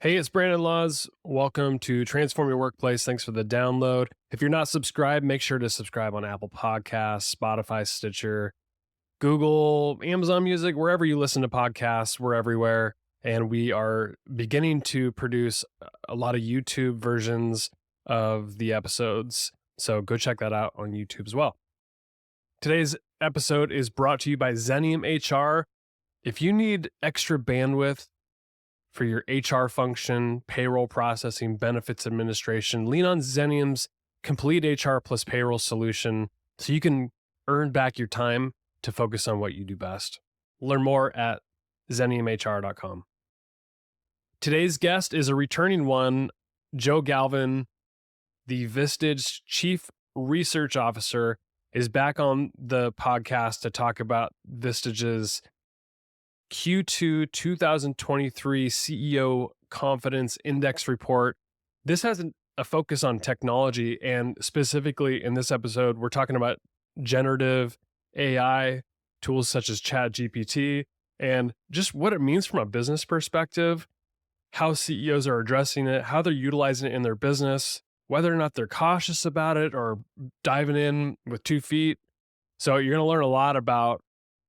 Hey, it's Brandon Laws. Welcome to Transform Your Workplace. Thanks for the download. If you're not subscribed, make sure to subscribe on Apple Podcasts, Spotify, Stitcher, Google, Amazon Music, wherever you listen to podcasts. We're everywhere. And we are beginning to produce a lot of YouTube versions of the episodes. So go check that out on YouTube as well. Today's episode is brought to you by Xenium HR. If you need extra bandwidth for your HR function, payroll processing, benefits administration, lean on Xenium's complete HR plus payroll solution so you can earn back your time to focus on what you do best. Learn more at xeniumhr.com. Today's guest is a returning one, Joe Galvin, the Vistage Chief Research Officer, is back on the podcast to talk about Vistage's Q2 2023 CEO Confidence Index Report. This has a focus on technology, and specifically in this episode, we're talking about generative AI tools such as ChatGPT and just what it means from a business perspective, how CEOs are addressing it, how they're utilizing it in their business, whether or not they're cautious about it or diving in with 2 feet. So you're going to learn a lot about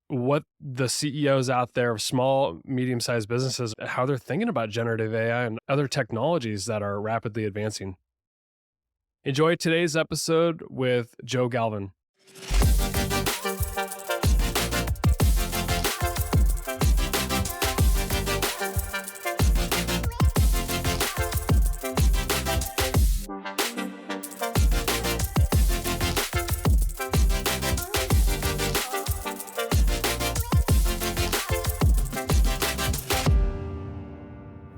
what the CEOs out there of small, medium-sized businesses, how they're thinking about generative AI and other technologies that are rapidly advancing. Enjoy today's episode with Joe Galvin.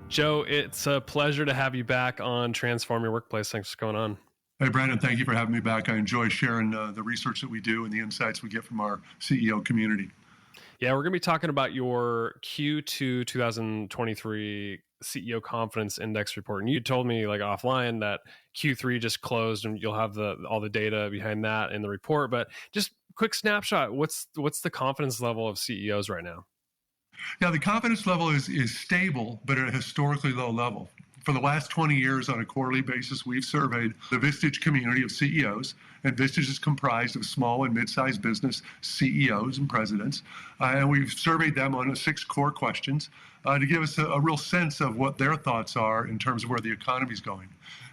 Joe, it's a pleasure to have you back on Transform Your Workplace. Thanks for coming on. Hey, Brandon, thank you for having me back. I enjoy sharing the research that we do and the insights we get from our CEO community. Yeah, we're going to be talking about your Q2 2023 CEO Confidence Index Report. And you told me like offline that Q3 just closed and you'll have all the data behind that in the report. But just quick snapshot, what's the confidence level of CEOs right now? Yeah, the confidence level is stable, but at a historically low level. For the last 20 years, on a quarterly basis, we've surveyed the Vistage community of CEOs, and Vistage is comprised of small and mid-sized business CEOs and presidents, and we've surveyed them on 6 core questions to give us a real sense of what their thoughts are in terms of where the economy is going.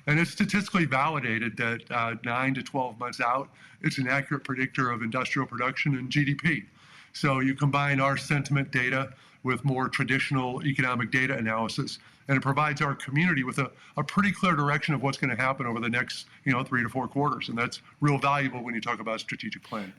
And it's statistically validated that 9 to 12 months out, it's an accurate predictor of industrial production and GDP. So you combine our sentiment data with more traditional economic data analysis, and it provides our community with a pretty clear direction of what's going to happen over the next 3 to 4 quarters. And that's real valuable when you talk about strategic planning.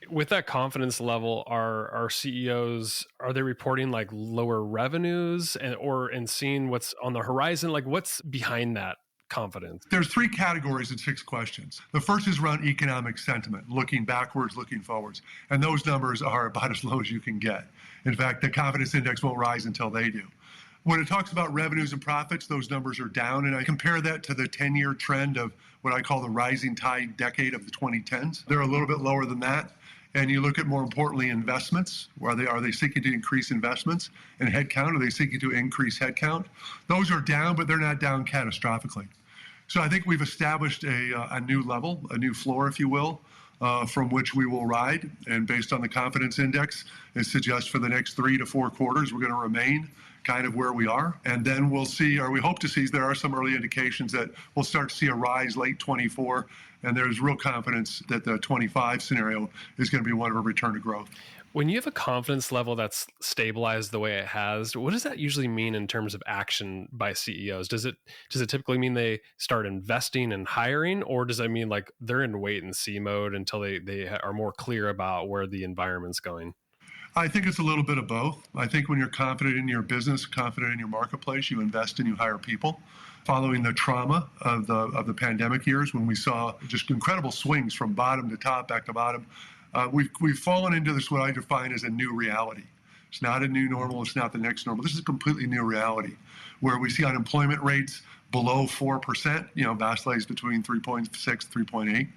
With that confidence level, are CEOs, are they reporting like lower revenues and seeing what's on the horizon? Like what's behind that confidence? There's 3 categories and 6 questions. The first is around economic sentiment, looking backwards, looking forwards. And those numbers are about as low as you can get. In fact, the confidence index won't rise until they do. When it talks about revenues and profits, those numbers are down. And I compare that to the 10-year trend of what I call the rising tide decade of the 2010s. They're a little bit lower than that. And you look at, more importantly, investments. Are they seeking to increase investments? And headcount, are they seeking to increase headcount? Those are down, but they're not down catastrophically. So I think we've established a new level, a new floor, if you will, from which we will ride. And based on the confidence index, it suggests for the next 3 to 4 quarters, we're going to remain kind of where we are. And then we'll see, or we hope to see, there are some early indications that we'll start to see a rise late 24. And there's real confidence that the 25 scenario is going to be one of a return to growth. When you have a confidence level that's stabilized the way it has, what does that usually mean in terms of action by CEOs? Does it typically mean they start investing and hiring, or does that mean like they're in wait and see mode until they are more clear about where the environment's going? I think it's a little bit of both. I think when you're confident in your business, confident in your marketplace, you invest and you hire people. Following the trauma of the pandemic years, when we saw just incredible swings from bottom to top, back to bottom, we've fallen into this, what I define as a new reality. It's not a new normal. It's not the next normal. This is a completely new reality where we see unemployment rates below 4%, vacillates between 3.6, 3.8.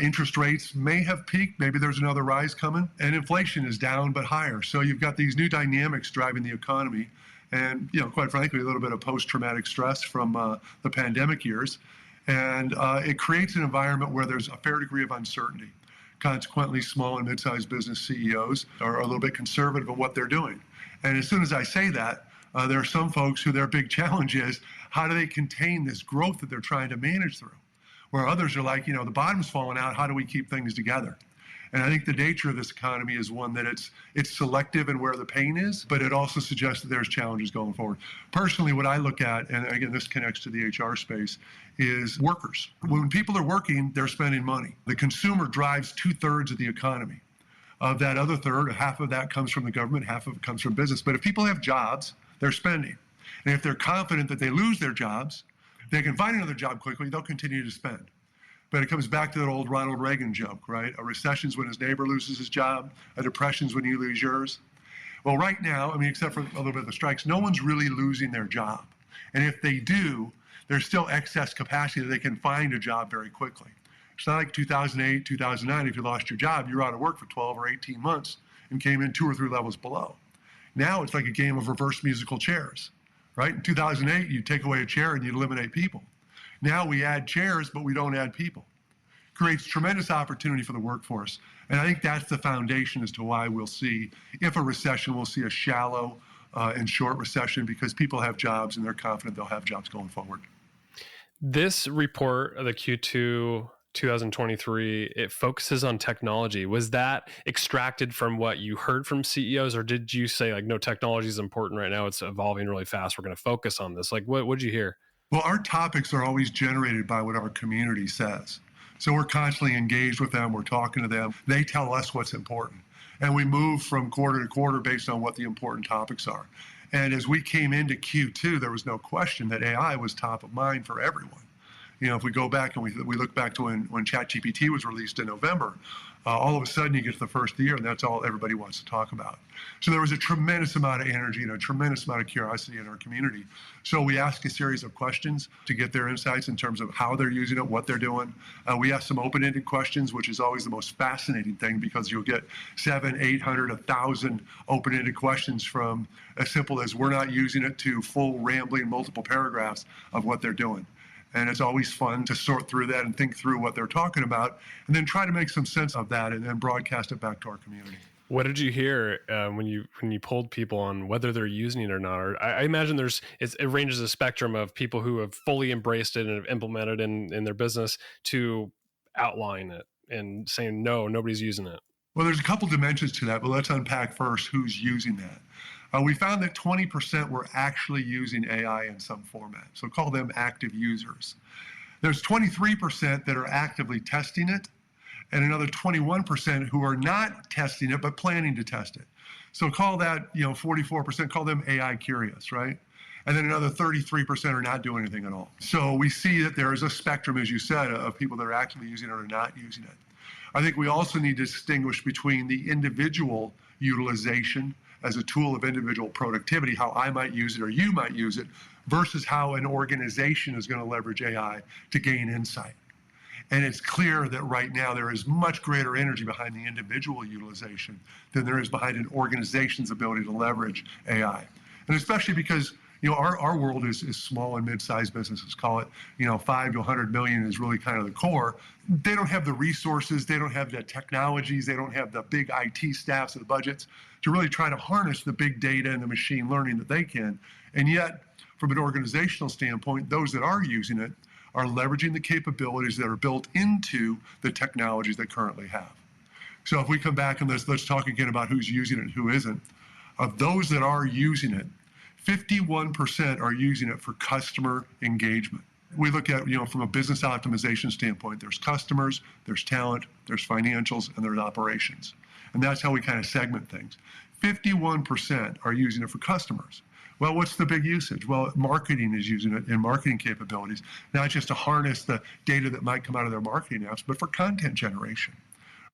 Interest rates may have peaked. Maybe there's another rise coming. And inflation is down but higher. So you've got these new dynamics driving the economy. and quite frankly, a little bit of post-traumatic stress from the pandemic years. And it creates an environment where there's a fair degree of uncertainty. Consequently, small and mid-sized business CEOs are a little bit conservative in what they're doing. And as soon as I say that, there are some folks who their big challenge is, how do they contain this growth that they're trying to manage through? Where others are like, the bottom's falling out, how do we keep things together? And I think the nature of this economy is one that it's selective in where the pain is, but it also suggests that there's challenges going forward. Personally, what I look at, and again, this connects to the HR space, is workers. When people are working, they're spending money. The consumer drives 2/3 of the economy. Of that other third, half of that comes from the government, half of it comes from business. But if people have jobs, they're spending. And if they're confident that they lose their jobs, they can find another job quickly, they'll continue to spend. But it comes back to that old Ronald Reagan joke, right? A recession's when his neighbor loses his job, a depression's when you lose yours. Well, right now, except for a little bit of the strikes, no one's really losing their job. And if they do, there's still excess capacity that they can find a job very quickly. It's not like 2008, 2009, if you lost your job, you're out of work for 12 or 18 months and came in 2 or 3 levels below. Now it's like a game of reverse musical chairs, right? In 2008, you take away a chair and you eliminate people. Now we add chairs, but we don't add people. Creates tremendous opportunity for the workforce. And I think that's the foundation as to why we'll see, if a recession, we'll see a shallow and short recession, because people have jobs and they're confident they'll have jobs going forward. This report of the Q2 2023, it focuses on technology. Was that extracted from what you heard from CEOs, or did you say, like, no, technology is important right now, it's evolving really fast, we're going to focus on this? Like, what did you hear? Well, our topics are always generated by what our community says. So we're constantly engaged with them. We're talking to them. They tell us what's important. And we move from quarter to quarter based on what the important topics are. And as we came into Q2, there was no question that AI was top of mind for everyone. If we go back and we look back to when ChatGPT was released in November, all of a sudden you get to the first of the year and that's all everybody wants to talk about. So there was a tremendous amount of energy and a tremendous amount of curiosity in our community. So we asked a series of questions to get their insights in terms of how they're using it, what they're doing. We asked some open-ended questions, which is always the most fascinating thing, because you'll get 700, 800, 1,000 open-ended questions from as simple as we're not using it to full rambling multiple paragraphs of what they're doing. And it's always fun to sort through that and think through what they're talking about and then try to make some sense of that and then broadcast it back to our community. What did you hear when you polled people on whether they're using it or not? Or I imagine it ranges a spectrum of people who have fully embraced it and have implemented in their business to outline it and saying, no, nobody's using it. Well, there's a couple dimensions to that, but let's unpack first who's using that. We found that 20% were actually using AI in some format, so call them active users. There's 23% that are actively testing it, and another 21% who are not testing it but planning to test it. So call that, 44%, call them AI curious, right? And then another 33% are not doing anything at all. So we see that there is a spectrum, as you said, of people that are actively using it or not using it. I think we also need to distinguish between the individual utilization as a tool of individual productivity, how I might use it or you might use it, versus how an organization is going to leverage AI to gain insight. And it's clear that right now there is much greater energy behind the individual utilization than there is behind an organization's ability to leverage AI. And especially because our world is small and mid-sized businesses. Call it 5 to 100 million is really kind of the core. They don't have the resources, they don't have the technologies, they don't have the big IT staffs and the budgets to really try to harness the big data and the machine learning that they can. And yet, from an organizational standpoint, those that are using it are leveraging the capabilities that are built into the technologies they currently have. So if we come back and let's talk again about who's using it and who isn't. Of those that are using it, 51% are using it for customer engagement. We look at, from a business optimization standpoint, there's customers, there's talent, there's financials, and there's operations. And that's how we kind of segment things. 51% are using it for customers. Well, what's the big usage? Well, marketing is using it in marketing capabilities, not just to harness the data that might come out of their marketing apps, but for content generation,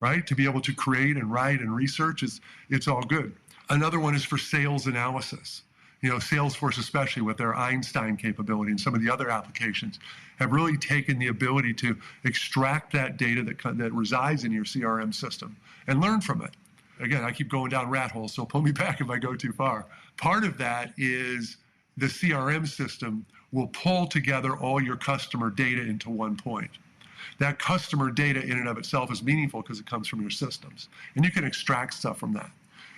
right? To be able to create and write and research, it's all good. Another one is for sales analysis. Salesforce, especially with their Einstein capability and some of the other applications, have really taken the ability to extract that data that resides in your CRM system and learn from it. Again, I keep going down rat holes, so pull me back if I go too far. Part of that is the CRM system will pull together all your customer data into one point. That customer data in and of itself is meaningful because it comes from your systems, and you can extract stuff from that.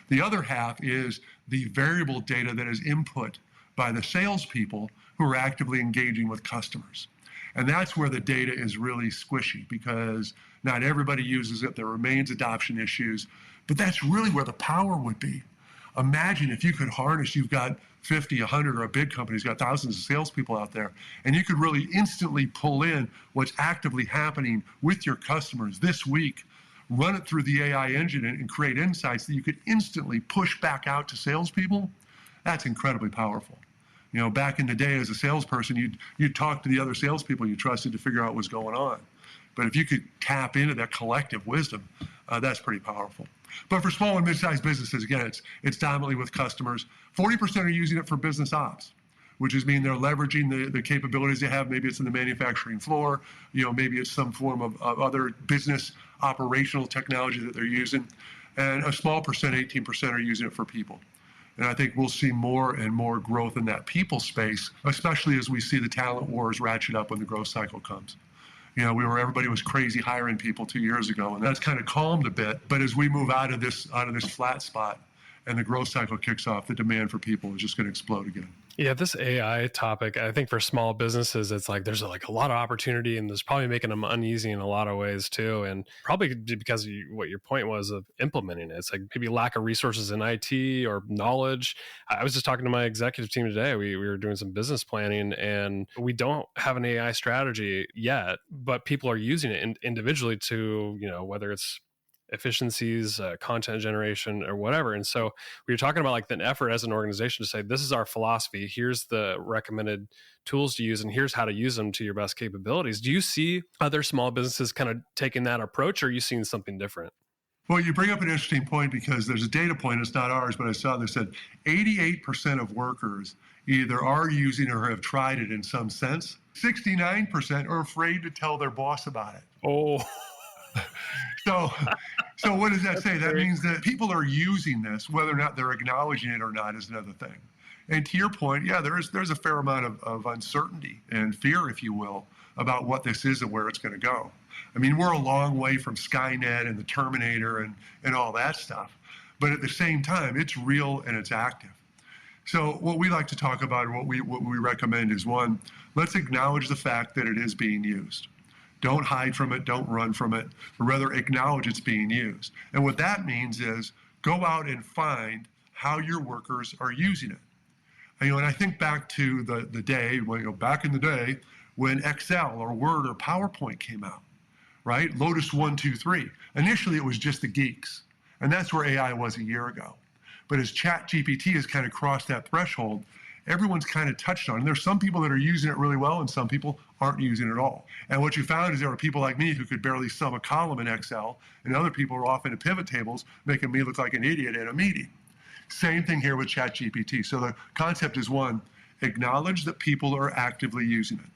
The other half is the variable data that is input by the salespeople who are actively engaging with customers. And that's where the data is really squishy because not everybody uses it. There remains adoption issues, but that's really where the power would be. Imagine if you could harness, you've got 50, 100, or a big company's got thousands of salespeople out there, and you could really instantly pull in what's actively happening with your customers this week, run it through the AI engine and create insights that you could instantly push back out to salespeople. That's incredibly powerful. You know, back in the day as a salesperson, you'd talk to the other salespeople you trusted to figure out what's going on. But if you could tap into that collective wisdom, that's pretty powerful. But for small and mid-sized businesses, again, it's dominantly with customers. 40% are using it for business ops, which is mean they're leveraging the capabilities they have. Maybe it's in the manufacturing floor, you know, maybe it's some form of other business operational technology that they're using. And a small percent, 18%, are using it for people. And I think we'll see more and more growth in that people space, especially as we see the talent wars ratchet up when the growth cycle comes. You know, everybody was crazy hiring people 2 years ago, and that's kind of calmed a bit. But as we move out of this flat spot and the growth cycle kicks off, the demand for people is just going to explode again. Yeah, this AI topic, I think for small businesses, it's like there's like a lot of opportunity, and there's probably making them uneasy in a lot of ways too. And probably because of what your point was of implementing it. It's like maybe lack of resources in IT or knowledge. I was just talking to my executive team today. We were doing some business planning, and we don't have an AI strategy yet, but people are using it individually to, you know, whether it's efficiencies, content generation, or whatever. And so we were talking about like an effort as an organization to say, this is our philosophy. Here's the recommended tools to use, and here's how to use them to your best capabilities. Do you see other small businesses kind of taking that approach, or are you seeing something different? Well, you bring up an interesting point because there's a data point, it's not ours, but I saw this said 88% of workers either are using or have tried it in some sense. 69% are afraid to tell their boss about it. Oh, So what does that say? That means that people are using this, whether or not they're acknowledging it or not is another thing. And to your point, yeah, there's a fair amount of uncertainty and fear, if you will, about what this is and where it's going to go. I mean, we're a long way from Skynet and the Terminator and all that stuff. But at the same time, it's real and it's active. So what we like to talk about, what we recommend is, one, let's acknowledge the fact that it is being used. Don't hide from it, don't run from it, but rather acknowledge it's being used. And what that means is go out and find how your workers are using it. And I think back to the day, back in the day when Excel or Word or PowerPoint came out, right? Lotus 1, 2, 3. Initially, it was just the geeks. And that's where AI was a year ago. But as ChatGPT has kind of crossed that threshold, everyone's kind of touched on it. And there's some people that are using it really well and some people aren't using it at all. And what you found is there were people like me who could barely sum a column in Excel, and other people were off into pivot tables, making me look like an idiot in a meeting. Same thing here with ChatGPT. So the concept is, one, acknowledge that people are actively using it.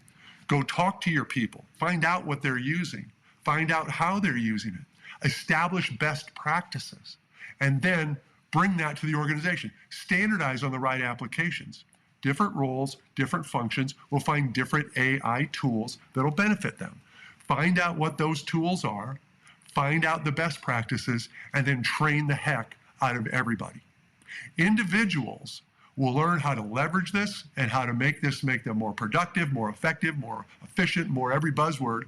Go talk to your people. Find out what they're using. Find out how they're using it. Establish best practices. And then bring that to the organization. Standardize on the right applications. Different roles, different functions will find different AI tools that'll benefit them. Find out what those tools are, find out the best practices, and then train the heck out of everybody. Individuals will learn how to leverage this and how to make them more productive, more effective, more efficient, more every buzzword,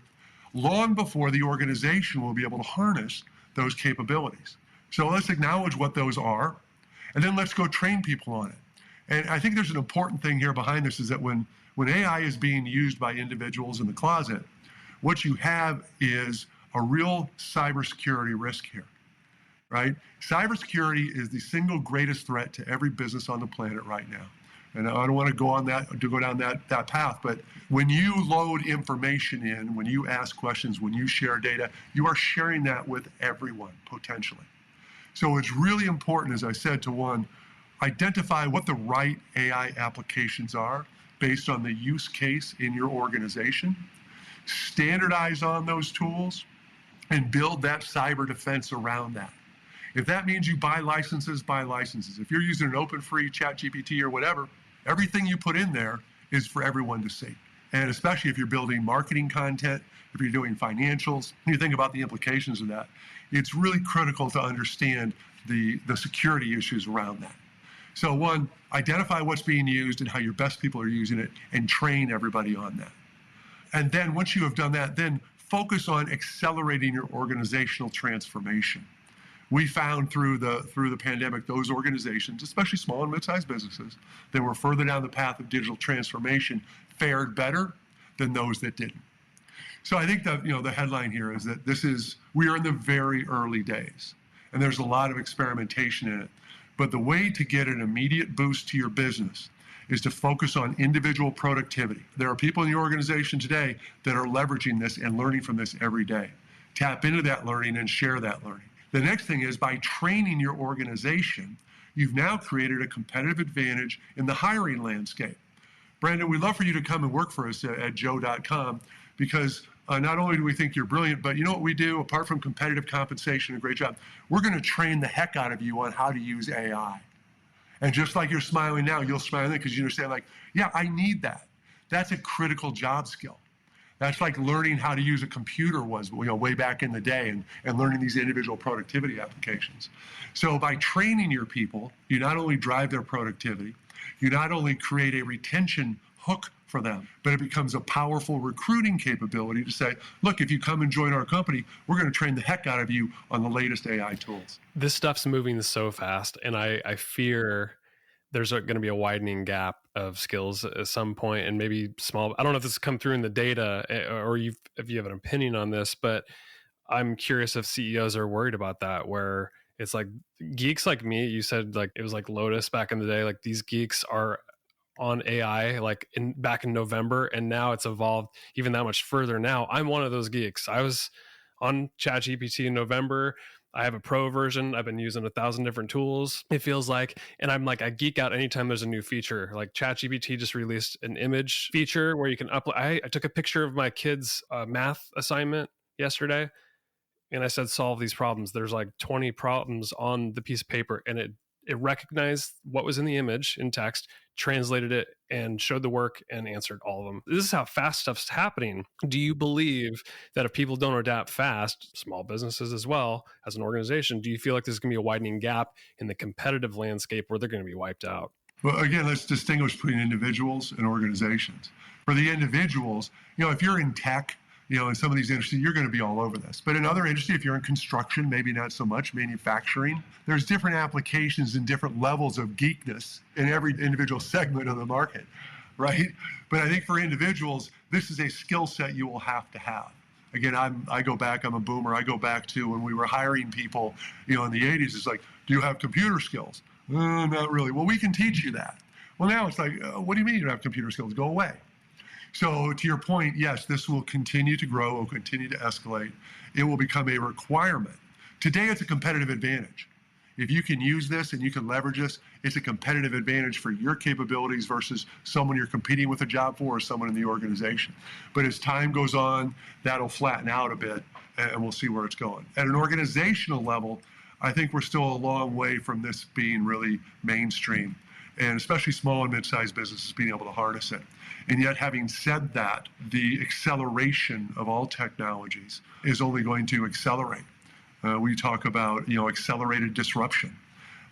long before the organization will be able to harness those capabilities. So let's acknowledge what those are, and then let's go train people on it. And I think there's an important thing here behind this is that when AI is being used by individuals in the closet, what you have is a real cybersecurity risk here, right? Cybersecurity is the single greatest threat to every business on the planet right now. And I don't want to go down that path, but when you load information in, when you ask questions, when you share data, you are sharing that with everyone, potentially. So it's really important, as I said, to, one, identify what the right AI applications are based on the use case in your organization, standardize on those tools, and build that cyber defense around that. If that means you buy licenses, buy licenses. If you're using an open free chat GPT or whatever, everything you put in there is for everyone to see. And especially if you're building marketing content, if you're doing financials, you think about the implications of that. It's really critical to understand the security issues around that. So one, identify what's being used and how your best people are using it and train everybody on that. And then once you have done that, then focus on accelerating your organizational transformation. We found through the pandemic, those organizations, especially small and mid-sized businesses, that were further down the path of digital transformation fared better than those that didn't. So I think that, the headline here is that we are in the very early days, and there's a lot of experimentation in it. But the way to get an immediate boost to your business is to focus on individual productivity. There are people in your organization today that are leveraging this and learning from this every day. Tap into that learning and share that learning. The next thing is, by training your organization, you've now created a competitive advantage in the hiring landscape. Brandon, we'd love for you to come and work for us at joe.com, because not only do we think you're brilliant, but you know what we do, apart from competitive compensation, a great job, we're going to train the heck out of you on how to use AI. And just like you're smiling now, you'll smile then because you understand, yeah, I need that. That's a critical job skill. That's like learning how to use a computer was, way back in the day, and learning these individual productivity applications. So by training your people, you not only drive their productivity, you not only create a retention hook for them, but it becomes a powerful recruiting capability to say, look, if you come and join our company, we're going to train the heck out of you on the latest AI tools. This stuff's moving so fast, and I fear there's going to be a widening gap of skills at some point, and maybe small. I don't know if this has come through in the data, or if you have an opinion on this, but I'm curious if CEOs are worried about that, where it's like geeks like me, you said it was like Lotus back in the day, these geeks are on AI back in November, and now it's evolved even that much further. Now I'm one of those geeks. I was on ChatGPT in November. I have a pro version. I've been using 1,000 different tools, it feels like. And I'm I geek out anytime there's a new feature. ChatGPT just released an image feature where you can upload. I took a picture of my kid's math assignment yesterday, and I said, solve these problems. There's 20 problems on the piece of paper, and it recognized what was in the image in text, translated it, and showed the work and answered all of them. This is how fast stuff's happening. Do you believe that if people don't adapt fast, small businesses as well as an organization, do you feel like there's going to be a widening gap in the competitive landscape where they're going to be wiped out? Well, again, let's distinguish between individuals and organizations. For the individuals, if you're in tech, in some of these industries, you're going to be all over this. But in other industries, if you're in construction, maybe not so much, manufacturing, there's different applications and different levels of geekness in every individual segment of the market, right? But I think for individuals, this is a skill set you will have to have. Again, I go back, I'm a boomer, I go back to when we were hiring people, in the 80s, it's do you have computer skills? Not really. Well, we can teach you that. Well, now it's what do you mean you don't have computer skills? Go away. So to your point, yes, this will continue to grow, will continue to escalate. It will become a requirement. Today, it's a competitive advantage. If you can use this and you can leverage this, it's a competitive advantage for your capabilities versus someone you're competing with a job for or someone in the organization. But as time goes on, that'll flatten out a bit, and we'll see where it's going. At an organizational level, I think we're still a long way from this being really mainstream, and especially small and mid-sized businesses being able to harness it. And yet, having said that, the acceleration of all technologies is only going to accelerate. We talk about, accelerated disruption.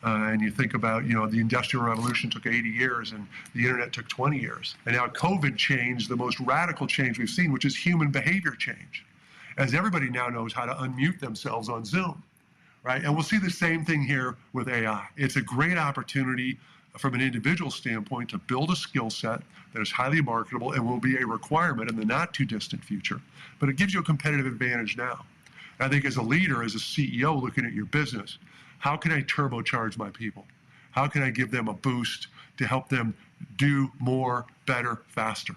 And you think about, the Industrial Revolution took 80 years and the internet took 20 years. And now COVID changed the most radical change we've seen, which is human behavior change. As everybody now knows how to unmute themselves on Zoom, right? And we'll see the same thing here with AI. It's a great opportunity from an individual standpoint to build a skill set that is highly marketable and will be a requirement in the not too distant future. But it gives you a competitive advantage now. I think as a leader, as a CEO looking at your business, how can I turbocharge my people? How can I give them a boost to help them do more, better, faster?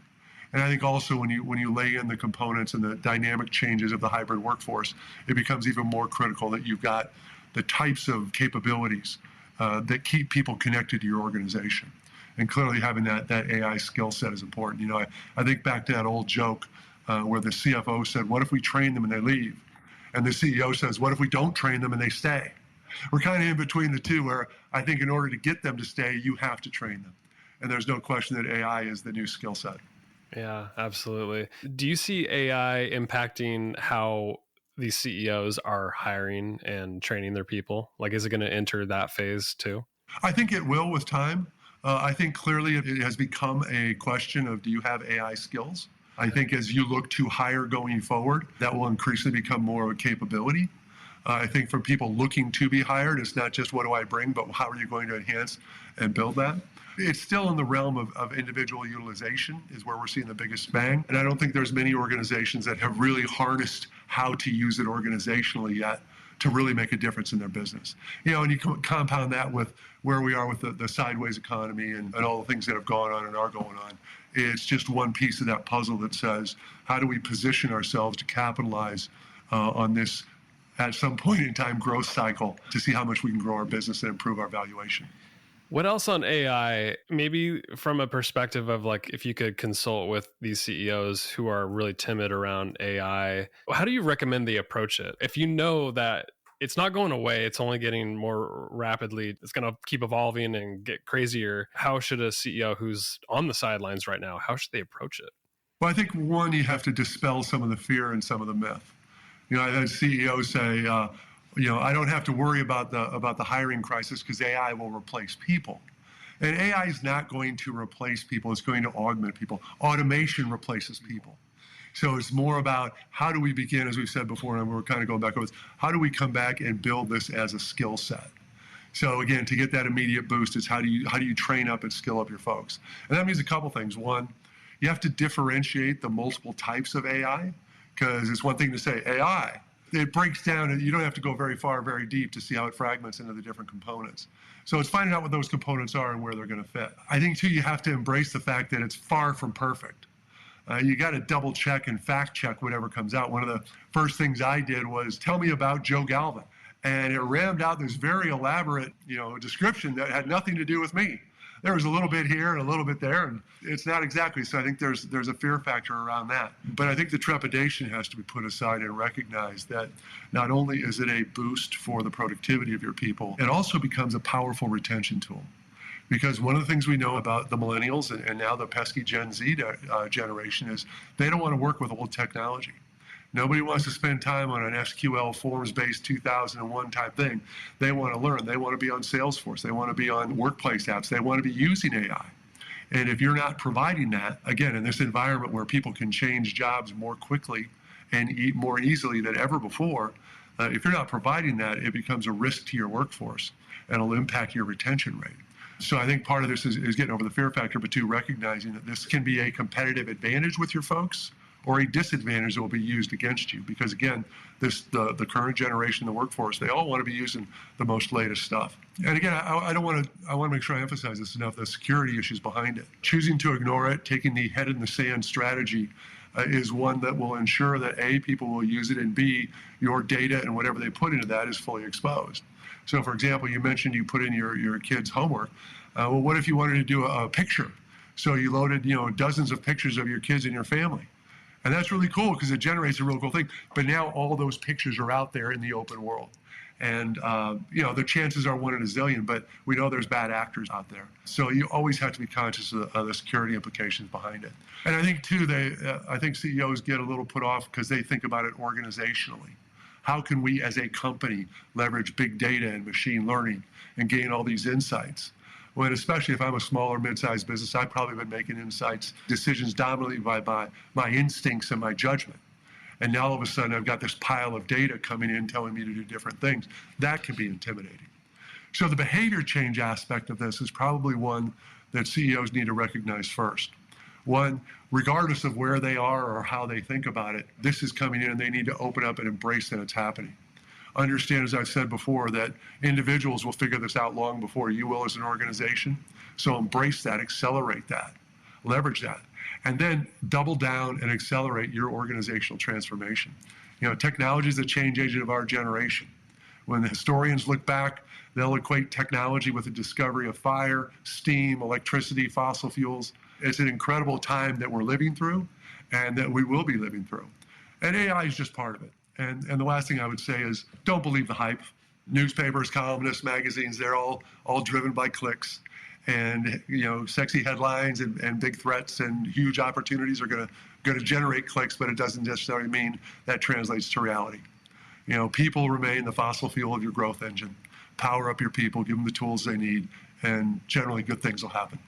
And I think also when you lay in the components and the dynamic changes of the hybrid workforce, it becomes even more critical that you've got the types of capabilities that keep people connected to your organization. And clearly having that AI skill set is important. I think back to that old joke where the CFO said, what if we train them and they leave? And the CEO says, what if we don't train them and they stay? we're kind of in between the two, where I think in order to get them to stay, you have to train them. And there's no question that AI is the new skill set. Yeah, absolutely. Do you see AI impacting how these CEOs are hiring and training their people? Like, is it going to enter that phase too? I think it will with time. I think clearly it has become a question of, do you have AI skills? I think as you look to hire going forward, that will increasingly become more of a capability. I think for people looking to be hired, it's not just what do I bring, but how are you going to enhance and build that? It's still in the realm of individual utilization is where we're seeing the biggest bang. And I don't think there's many organizations that have really harnessed how to use it organizationally yet to really make a difference in their business. And you compound that with where we are with the sideways economy and all the things that have gone on and are going on. It's just one piece of that puzzle that says, how do we position ourselves to capitalize on this, at some point in time, growth cycle to see how much we can grow our business and improve our valuation. What else on AI, maybe from a perspective of like, if you could consult with these CEOs who are really timid around AI, how do you recommend they approach it? If you know that it's not going away, it's only getting more rapidly, it's going to keep evolving and get crazier, how should a CEO who's on the sidelines right now, how should they approach it? Well, I think one, you have to dispel some of the fear and some of the myth. I've had CEOs say, I don't have to worry about the hiring crisis because AI will replace people. And AI is not going to replace people, it's going to augment people. Automation replaces people. So it's more about how do we begin, as we've said before, and we're kind of going back over this, how do we come back and build this as a skill set? So again, to get that immediate boost, it's how do you train up and skill up your folks? And that means a couple things. One, you have to differentiate the multiple types of AI, because it's one thing to say AI. It breaks down, and you don't have to go very far, very deep to see how it fragments into the different components. So it's finding out what those components are and where they're going to fit. I think, too, you have to embrace the fact that it's far from perfect. You got to double check and fact check whatever comes out. One of the first things I did was tell me about Joe Galvin. And it rammed out this very elaborate, description that had nothing to do with me. There was a little bit here and a little bit there, and it's not exactly. So I think there's a fear factor around that. But I think the trepidation has to be put aside and recognize that not only is it a boost for the productivity of your people, it also becomes a powerful retention tool. Because one of the things we know about the millennials and now the pesky Gen Z generation is they don't want to work with old technology. Nobody wants to spend time on an SQL forms-based 2001 type thing. They want to learn. They want to be on Salesforce. They want to be on workplace apps. They want to be using AI. And if you're not providing that, again, in this environment where people can change jobs more quickly and more easily than ever before, if you're not providing that, it becomes a risk to your workforce and it'll impact your retention rate. So I think part of this is getting over the fear factor, but two, recognizing that this can be a competitive advantage with your folks or a disadvantage that will be used against you. Because again, the current generation, the workforce, they all want to be using the most latest stuff. And again, I want to make sure I emphasize this enough, the security issues behind it. Choosing to ignore it, taking the head in the sand strategy is one that will ensure that A, people will use it, and B, your data and whatever they put into that is fully exposed. So for example, you mentioned you put in your kids' homework. Well, what if you wanted to do a picture? So you loaded dozens of pictures of your kids and your family. And that's really cool because it generates a real cool thing. But now all those pictures are out there in the open world. And, the chances are 1 in a zillion, but we know there's bad actors out there. So you always have to be conscious of the security implications behind it. And I think, too, I think CEOs get a little put off because they think about it organizationally. How can we as a company leverage big data and machine learning and gain all these insights? When especially if I'm a smaller, mid-sized business, I've probably been making decisions dominantly by my instincts and my judgment. And now all of a sudden I've got this pile of data coming in telling me to do different things. That can be intimidating. So the behavior change aspect of this is probably one that CEOs need to recognize first. One, regardless of where they are or how they think about it, this is coming in and they need to open up and embrace that it's happening. Understand, as I've said before, that individuals will figure this out long before you will as an organization. So embrace that, accelerate that, leverage that, and then double down and accelerate your organizational transformation. Technology is the change agent of our generation. When the historians look back, they'll equate technology with the discovery of fire, steam, electricity, fossil fuels. It's an incredible time that we're living through and that we will be living through. And AI is just part of it. And the last thing I would say is don't believe the hype. Newspapers, columnists, magazines, they're all driven by clicks. And, sexy headlines and big threats and huge opportunities are going to generate clicks, but it doesn't necessarily mean that translates to reality. People remain the fossil fuel of your growth engine. Power up your people, give them the tools they need, and generally good things will happen.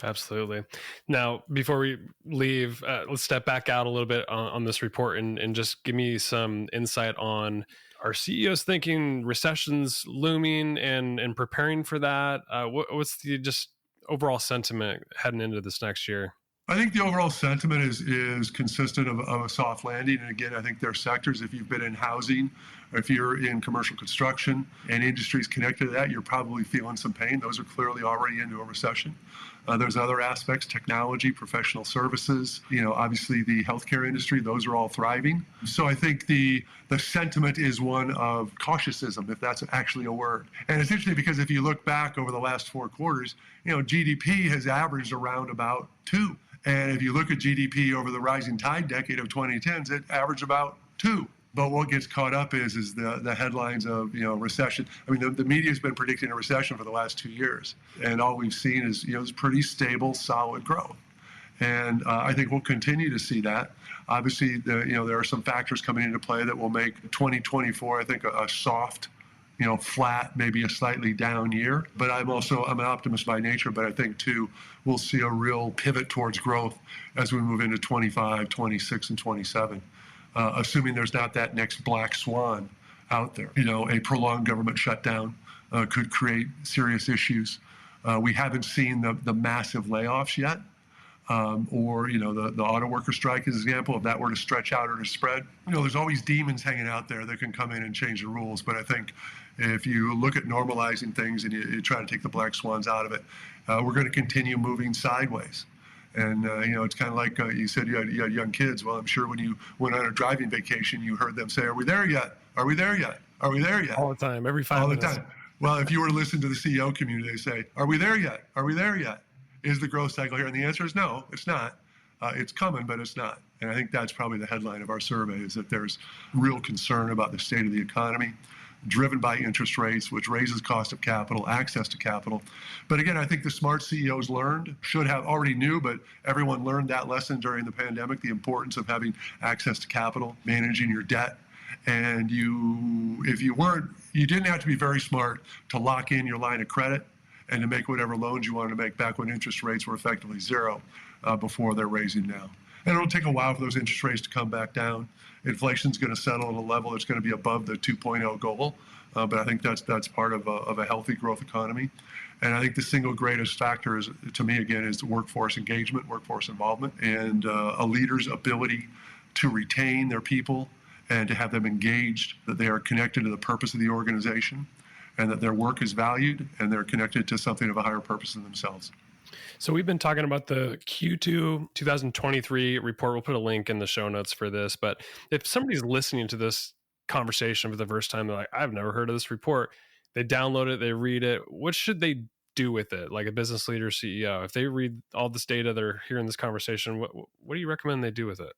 Absolutely. Now, before we leave, let's step back out a little bit on this report and just give me some insight on, are CEOs thinking recession's looming and preparing for that? What's the just overall sentiment heading into this next year? I think the overall sentiment is consistent of a soft landing. And again, I think there are sectors, if you've been in housing, or if you're in commercial construction and industries connected to that, you're probably feeling some pain. Those are clearly already into a recession. There's other aspects, technology, professional services, obviously the healthcare industry, those are all thriving. So I think the sentiment is one of cautiousism, if that's actually a word. And it's interesting because if you look back over the last 4 quarters, GDP has averaged around about 2. And if you look at GDP over the rising tide decade of 2010s, it averaged about 2. But what gets caught up is the headlines of recession. I mean, the media's been predicting a recession for the last 2 years, and all we've seen is is pretty stable, solid growth. And I think we'll continue to see that. Obviously, there are some factors coming into play that will make 2024, I think, a soft, flat, maybe a slightly down year. But I'm an optimist by nature, but I think too, we'll see a real pivot towards growth as we move into 25, 26, and 27. Assuming there's not that next black swan out there. A prolonged government shutdown could create serious issues. We haven't seen the massive layoffs yet, or the auto worker strike as an example. If that were to stretch out or to spread, there's always demons hanging out there that can come in and change the rules. But I think if you look at normalizing things and you try to take the black swans out of it, we're going to continue moving sideways. And, it's kind of like you said you had young kids. Well, I'm sure when you went on a driving vacation, you heard them say, "Are we there yet? Are we there yet? Are we there yet?" All the time, every 5 minutes. All the time. Well, if you were to listen to the CEO community, they say, "Are we there yet? Are we there yet? Is the growth cycle here?" And the answer is no, it's not. It's coming, but it's not. And I think that's probably the headline of our survey, is that there's real concern about the state of the economy, driven by interest rates, which raises cost of capital, access to capital. But again, I think the smart CEOs already knew, but everyone learned that lesson during the pandemic, the importance of having access to capital, managing your debt. And you didn't have to be very smart to lock in your line of credit and to make whatever loans you wanted to make back when interest rates were effectively zero before they're raising now. And it'll take a while for those interest rates to come back down. Inflation's going to settle at a level that's going to be above the 2.0 goal. But I think that's part of a healthy growth economy. And I think the single greatest factor is, to me, again, is the workforce engagement, workforce involvement, and a leader's ability to retain their people and to have them engaged, that they are connected to the purpose of the organization, and that their work is valued, and they're connected to something of a higher purpose than themselves. So we've been talking about the Q2 2023 report. We'll put a link in the show notes for this. But if somebody's listening to this conversation for the first time, they're like, I've never heard of this report. They download it, they read it. What should they do with it? Like a business leader, CEO, if they read all this data, they're hearing this conversation, what do you recommend they do with it?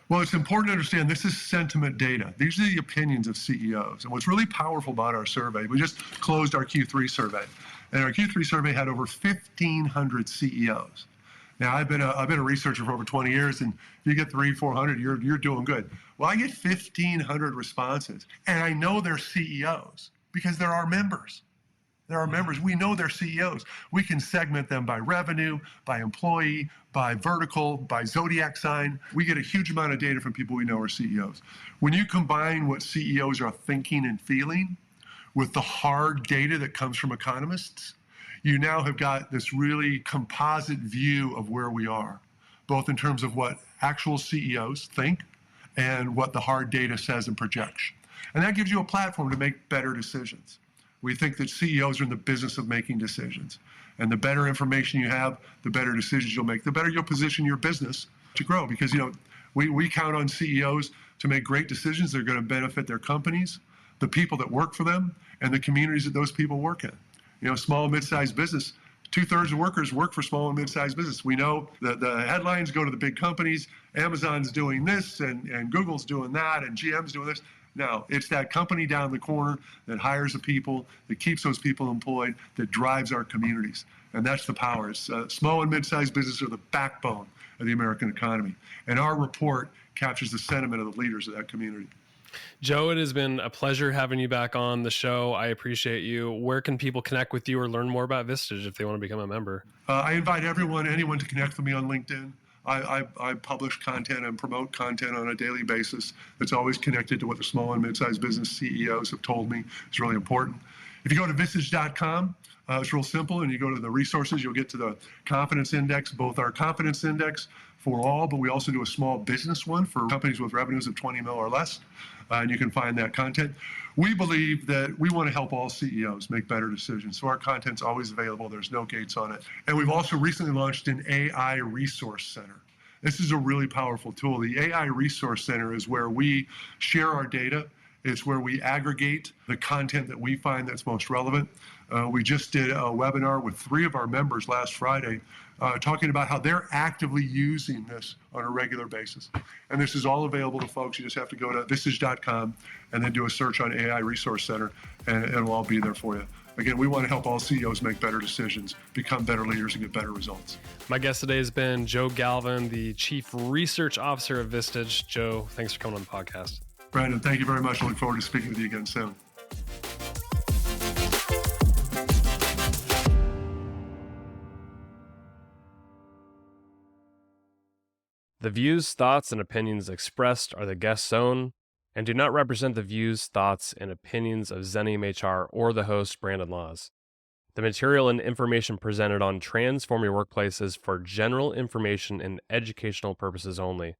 Well, it's important to understand this is sentiment data. These are the opinions of CEOs. And what's really powerful about our survey, we just closed our Q3 survey. And our Q3 survey had over 1,500 CEOs. Now, I've been a researcher for over 20 years, and if you get 300-400, you're doing good. Well, I get 1,500 responses, and I know they're CEOs because they're our members. They're our members. We know they're CEOs. We can segment them by revenue, by employee, by vertical, by zodiac sign. We get a huge amount of data from people we know are CEOs. When you combine what CEOs are thinking and feeling with the hard data that comes from economists, you now have got this really composite view of where we are, both in terms of what actual CEOs think and what the hard data says and projects. And that gives you a platform to make better decisions. We think that CEOs are in the business of making decisions. And the better information you have, the better decisions you'll make, the better you'll position your business to grow. Because, we count on CEOs to make great decisions that are going to benefit their companies, the people that work for them, and the communities that those people work in. Small and mid-sized business, 2/3 of workers work for small and mid-sized business. We know that the headlines go to the big companies. Amazon's doing this, and Google's doing that, and GM's doing this. No, it's that company down the corner that hires the people, that keeps those people employed, that drives our communities. And that's the power. It's, small and mid-sized businesses are the backbone of the American economy. And our report captures the sentiment of the leaders of that community. Joe, it has been a pleasure having you back on the show. I appreciate you. Where can people connect with you or learn more about Vistage if they want to become a member? I invite anyone to connect with me on LinkedIn. I publish content and promote content on a daily basis that's always connected to what the small and mid-sized business CEOs have told me is really important. If you go to vistage.com, it's real simple, and you go to the resources, you'll get to the confidence index, both our confidence index for all, but we also do a small business one for companies with revenues of 20 mil or less, and you can find that content. We believe that we want to help all CEOs make better decisions, so our content's always available. There's no gates on it. And we've also recently launched an AI resource center. This is a really powerful tool. The AI resource center is where we share our data. It's where we aggregate the content that we find that's most relevant. We just did a webinar with 3 of our members last Friday talking about how they're actively using this on a regular basis. And this is all available to folks. You just have to go to vistage.com and then do a search on AI Resource Center, and it'll all be there for you. Again, we want to help all CEOs make better decisions, become better leaders, and get better results. My guest today has been Joe Galvin, the Chief Research Officer of Vistage. Joe, thanks for coming on the podcast. Brandon, thank you very much. I look forward to speaking with you again soon. The views, thoughts, and opinions expressed are the guest's own and do not represent the views, thoughts, and opinions of Xenium HR or the host, Brandon Laws. The material and information presented on Transform Your Workplace is for general information and educational purposes only.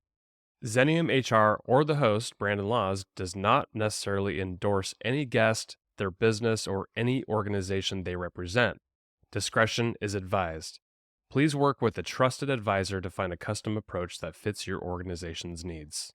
Xenium HR or the host, Brandon Laws, does not necessarily endorse any guest, their business, or any organization they represent. Discretion is advised. Please work with a trusted advisor to find a custom approach that fits your organization's needs.